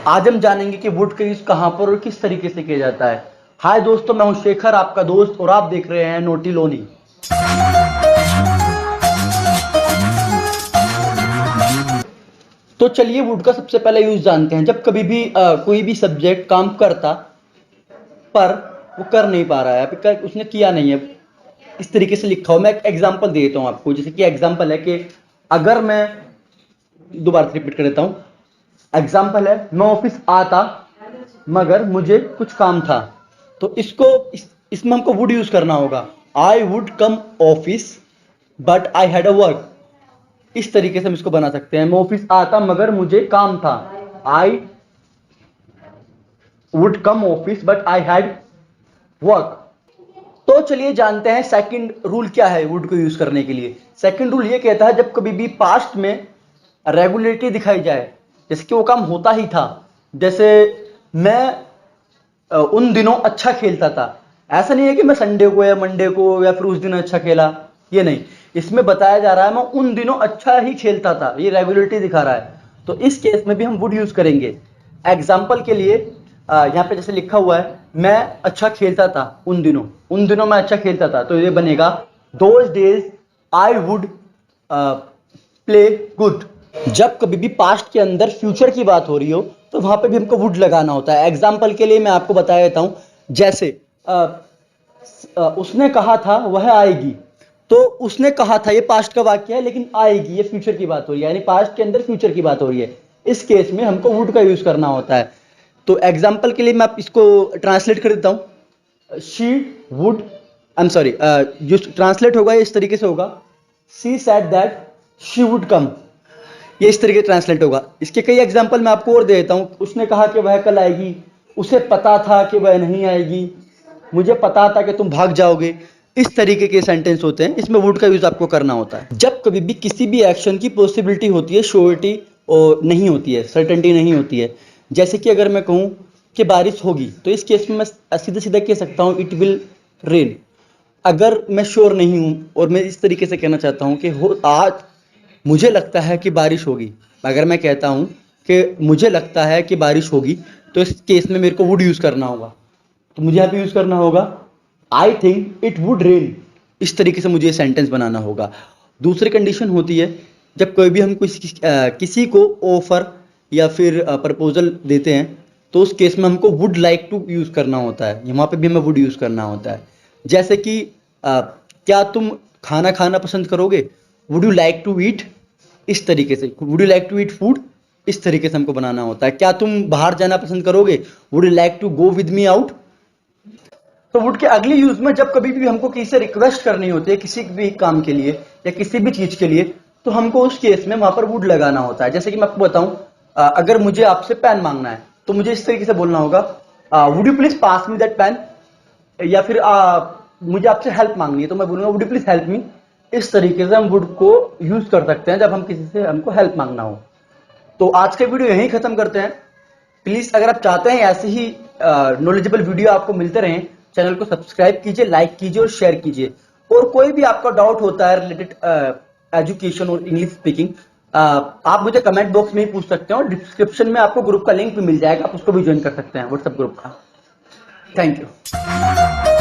आज हम जानेंगे कि वुड का यूज कहां पर और किस तरीके से किया जाता है। हाय दोस्तों, मैं हूं शेखर, आपका दोस्त, और आप देख रहे हैं नोटी लोनी। तो चलिए वुड का सबसे पहले यूज जानते हैं। जब कभी भी कोई भी सब्जेक्ट काम करता पर वो कर नहीं पा रहा है, उसने किया नहीं है, इस तरीके से लिखा हो। मैं एक एग्जांपल दे देता हूं आपको। जैसे कि एग्जांपल है कि अगर मैं दोबारा रिपीट कर देता हूं। एग्जांपल है, मैं ऑफिस आता मगर मुझे कुछ काम था। तो इसमें हमको वुड यूज करना होगा। I would come office but I had a work. इस तरीके से हम इसको बना सकते हैं। मैं ऑफिस आता मगर मुझे काम था। I would come office but I had work. तो चलिए जानते हैं सेकंड रूल क्या है वुड को यूज करने के लिए। सेकंड रूल ये कहता है, जब कभी भी पास्ट में रेगुलरिटी दिखाई जाए, जैसे कि वो काम होता ही था। जैसे मैं उन दिनों अच्छा खेलता था। ऐसा नहीं है कि मैं संडे को या मंडे को या फिर उस दिन अच्छा खेला, ये नहीं। इसमें बताया जा रहा है मैं उन दिनों अच्छा ही खेलता था, ये रेगुलरिटी दिखा रहा है। तो इस केस में भी हम वुड यूज करेंगे। एग्जाम्पल के लिए यहाँ पे जैसे लिखा हुआ है, मैं अच्छा खेलता था उन दिनों मैं अच्छा खेलता था। तो ये बनेगा those days I would play good. जब कभी भी पास्ट के अंदर फ्यूचर की बात हो रही हो तो वहां पे भी हमको वुड लगाना होता है। एग्जाम्पल के लिए मैं आपको बता देता हूं। जैसे उसने कहा था वह आएगी। तो उसने कहा था, ये पास्ट का वाक्य है, लेकिन आएगी ये फ्यूचर की बात हो रही है, यानी पास्ट के अंदर फ्यूचर की बात हो रही है। इस केस में हमको वुड का यूज करना होता है। तो एग्जाम्पल के लिए मैं इसको ट्रांसलेट कर देता हूं। She would, I am sorry, जो ट्रांसलेट होगा इस तरीके से होगा, she said that she would come. ये इस तरीके ट्रांसलेट होगा। इसके कई एग्जाम्पल मैं आपको और दे देता हूं। उसने कहा कि वह कल आएगी, उसे पता था कि वह नहीं आएगी, मुझे पता था कि तुम भाग जाओगे। इस तरीके के सेंटेंस होते हैं, इसमें वुड का यूज आपको करना होता है। जब कभी भी किसी भी एक्शन की पॉसिबिलिटी होती है, श्योरिटी और नहीं होती है, सर्टेनिटी नहीं होती है। जैसे कि अगर मैं कहूं कि बारिश होगी, तो इस केस में मैं सीधा सीधा कह सकता हूं इट विल रेन। अगर मैं श्योर नहीं हूं और मैं इस तरीके से कहना चाहता हूं कि हो आज मुझे लगता है कि बारिश होगी, अगर मैं कहता हूं कि मुझे लगता है कि बारिश होगी, तो इस केस में मेरे को वुड यूज करना होगा। तो मुझे यहाँ पे यूज करना होगा I think it would rain. इस तरीके से मुझे ये सेंटेंस बनाना होगा। दूसरी कंडीशन होती है, जब कोई भी हम किसी को ऑफर या फिर प्रपोजल देते हैं, तो उस केस में हमको वुड लाइक टू यूज करना होता है। यहाँ पे भी हमें वुड यूज करना होता है। जैसे कि क्या तुम खाना खाना पसंद करोगे, would you like to eat. इस तरीके से would you like to eat food, इस तरीके से हमको बनाना होता है। क्या तुम बाहर जाना पसंद करोगे, would you like to go with me out. तो वुड के अगले यूज में, जब कभी भी हमको किसी से रिक्वेस्ट करनी होती है किसी भी काम के लिए या किसी भी चीज के लिए, तो हमको उस केस में वहां पर वुड लगाना होता है। जैसे कि मैं आपको बताऊं, अगर मुझे आपसे पेन मांगना है तो मुझे इस तरीके से बोलना होगा, would you please pass me that pain. या फिर मुझे आपसे हेल्प मांगनी है तो मैं बोलूंगा would you please help me. इस तरीके से हम वुड को यूज कर सकते हैं जब हम किसी से हमको हेल्प मांगना हो। तो आज के वीडियो यहीं खत्म करते हैं। प्लीज अगर आप चाहते हैं ऐसे ही नॉलेजेबल वीडियो आपको मिलते रहें, चैनल को सब्सक्राइब कीजिए, लाइक कीजिए और शेयर कीजिए। और कोई भी आपका डाउट होता है रिलेटेड एजुकेशन और इंग्लिश स्पीकिंग, आप मुझे कमेंट बॉक्स में ही पूछ सकते हैं, और डिस्क्रिप्शन में आपको ग्रुप का लिंक भी मिल जाएगा, आप उसको भी ज्वाइन कर सकते हैं, व्हाट्सएप ग्रुप का। Thank you.